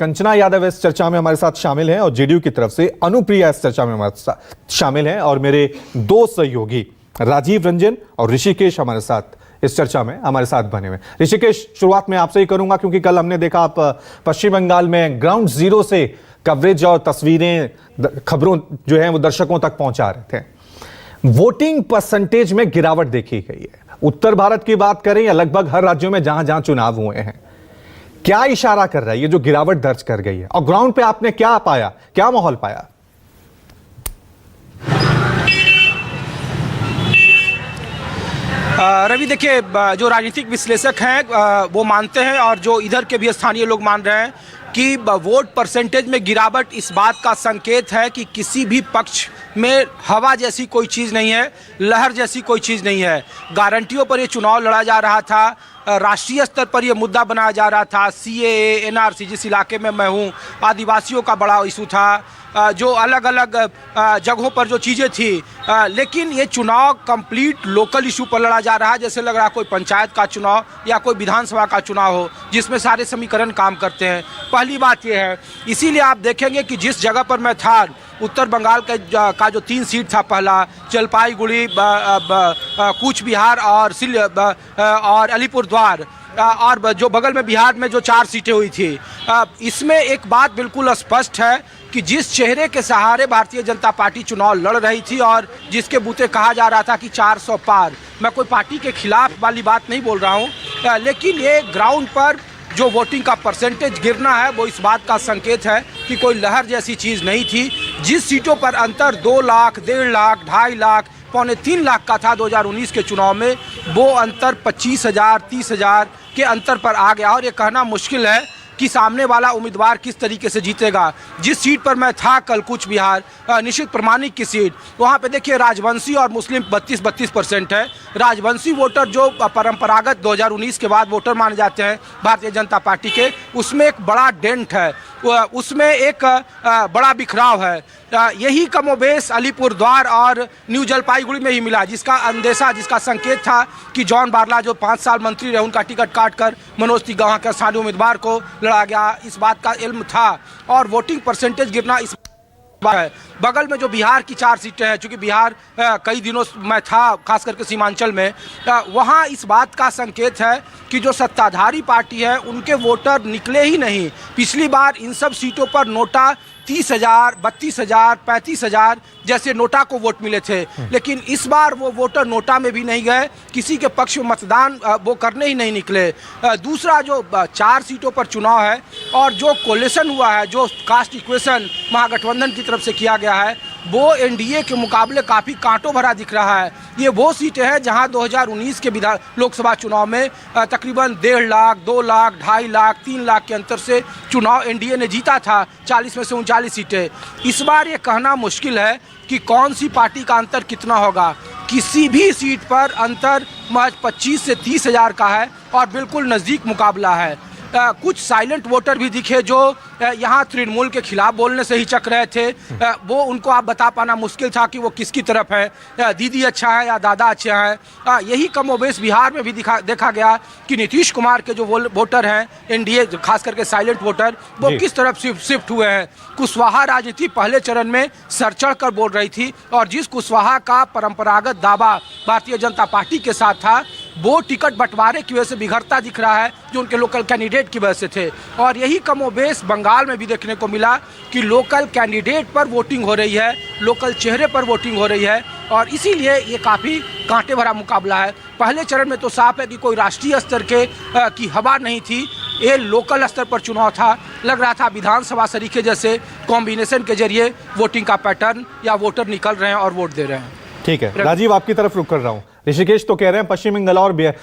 कंचना यादव इस चर्चा में हमारे साथ शामिल हैं और जेडीयू की तरफ से अनुप्रिया इस चर्चा में हमारे साथ शामिल हैं और मेरे दो सहयोगी राजीव रंजन और ऋषिकेश हमारे साथ इस चर्चा में हमारे साथ बने हुए। ऋषिकेश, शुरुआत में आपसे ही करूंगा क्योंकि कल हमने देखा आप पश्चिम बंगाल में ग्राउंड जीरो से कवरेज और तस्वीरें, खबरों जो है वो दर्शकों तक पहुंचा रहे थे। वोटिंग परसेंटेज में गिरावट देखी गई है। उत्तर भारत की बात करें या लगभग हर राज्यों में जहां जहां चुनाव हुए हैं, क्या इशारा कर रहा है ये जो गिरावट दर्ज कर गई है? और ग्राउंड पे आपने क्या पाया, क्या माहौल पाया? रवि, देखिए, जो राजनीतिक विश्लेषक हैं वो मानते हैं और जो इधर के भी स्थानीय लोग मान रहे हैं कि वोट परसेंटेज में गिरावट इस बात का संकेत है कि किसी भी पक्ष में हवा जैसी कोई चीज़ नहीं है, लहर जैसी कोई चीज़ नहीं है। गारंटियों पर ये चुनाव लड़ा जा रहा था, राष्ट्रीय स्तर पर यह मुद्दा बनाया जा रहा था। सीएए, एनआरसी, जिस इलाके में मैं हूँ, आदिवासियों का बड़ा इशू था, जो अलग अलग जगहों पर जो चीज़ें थी, लेकिन ये चुनाव कंप्लीट लोकल इशू पर लड़ा जा रहा है। जैसे लग रहा कोई पंचायत का चुनाव या कोई विधानसभा का चुनाव हो जिसमें सारे समीकरण काम करते हैं। पहली बात ये है, इसीलिए आप देखेंगे कि जिस जगह पर मैं था, उत्तर बंगाल का जो 3 सीट था, पहला जलपाईगुड़ी, कूच बिहार और अलीपुरद्वार, और जो बगल में बिहार में जो 4 सीटें हुई थी, इसमें एक बात बिल्कुल स्पष्ट है कि जिस चेहरे के सहारे भारतीय जनता पार्टी चुनाव लड़ रही थी और जिसके बूते कहा जा रहा था कि 400 पार, मैं कोई पार्टी के खिलाफ वाली बात नहीं बोल रहा हूँ, लेकिन ये ग्राउंड पर जो वोटिंग का परसेंटेज गिरना है वो इस बात का संकेत है कि कोई लहर जैसी चीज़ नहीं थी। जिस सीटों पर अंतर 2 लाख, 1.5 लाख, 2.5 लाख, 2.25 लाख का था 2019 के चुनाव में, वो अंतर 25,000, 30,000 के अंतर पर आ गया। और ये कहना मुश्किल है कि सामने वाला उम्मीदवार किस तरीके से जीतेगा। जिस सीट पर मैं था कल, कूच बिहार, निश्चित प्रमाणिक की सीट, वहाँ पे देखिए राजवंशी और मुस्लिम 32% है। राजवंशी वोटर जो परंपरागत 2019 के बाद वोटर माने जाते हैं भारतीय जनता पार्टी के, उसमें एक बड़ा डेंट है, उसमें एक बड़ा बिखराव है। यही कमोबेश अलीपुरद्वार और न्यू जलपाईगुड़ी में ही मिला, जिसका अंदेशा, जिसका संकेत था कि जॉन बारला जो 5 साल मंत्री रहे, उनका टिकट काटकर मनोज तिग्गा के स्थानीय उम्मीदवार को लड़ा गया, इस बात का इल्म था। और वोटिंग परसेंटेज गिरना इस है। बगल में जो बिहार की 4 सीटें हैं, चूँकि बिहार कई दिनों मैं था, खास करके सीमांचल में, वहाँ इस बात का संकेत है कि जो सत्ताधारी पार्टी है उनके वोटर निकले ही नहीं। पिछली बार इन सब सीटों पर नोटा 30,000, 32,000, 35,000 जैसे नोटा को वोट मिले थे, लेकिन इस बार वो वोटर नोटा में भी नहीं गए, किसी के पक्ष में मतदान वो करने ही नहीं निकले। दूसरा, जो 4 सीटों पर चुनाव है और जो कोलिशन हुआ है, जो कास्ट इक्वेशन महागठबंधन की तरफ से किया गया है, वो एनडीए के मुकाबले काफ़ी कांटों भरा दिख रहा है। ये वो सीटें हैं जहां 2019 के लोकसभा चुनाव में तकरीबन 1.5 लाख, 2 लाख, 2.5 लाख, 3 लाख के अंतर से चुनाव एनडीए ने जीता था, 40 में से 39 सीटें। इस बार ये कहना मुश्किल है कि कौन सी पार्टी का अंतर कितना होगा। किसी भी सीट पर अंतर महज 25 से 30,000 का है और बिल्कुल नज़दीक मुकाबला है। कुछ साइलेंट वोटर भी दिखे जो यहाँ तृणमूल के खिलाफ बोलने से ही चक रहे थे। वो उनको आप बता पाना मुश्किल था कि वो किसकी तरफ है, दीदी अच्छा है या दादा अच्छा है। यही कमोबेश बिहार में भी देखा गया कि नीतीश कुमार के जो वोटर हैं, एनडीए खास करके साइलेंट वोटर, वो किस तरफ शिफ्ट हुए हैं। कुशवाहा राजनीति पहले चरण में सर चढ़ कर बोल रही थी और जिस कुशवाहा का परंपरागत दावा भारतीय जनता पार्टी के साथ था, वो टिकट बंटवारे की वजह से बिगड़ता दिख रहा है, जो उनके लोकल कैंडिडेट की वजह से थे। और यही कमोबेश बंगाल में भी देखने को मिला कि लोकल कैंडिडेट पर वोटिंग हो रही है, लोकल चेहरे पर वोटिंग हो रही है, और इसीलिए ये काफ़ी कांटे भरा मुकाबला है। पहले चरण में तो साफ है कि कोई राष्ट्रीय स्तर की हवा नहीं थी, ये लोकल स्तर पर चुनाव था। लग रहा था विधानसभा सरीखे जैसे कॉम्बिनेशन के जरिए वोटिंग का पैटर्न या वोटर निकल रहे हैं और वोट दे रहे हैं। ठीक है राजीव, आपकी तरफ रुक कर रहा हूँ। ऋषिकेश तो कह रहे हैं पश्चिम बंगाल और बिहार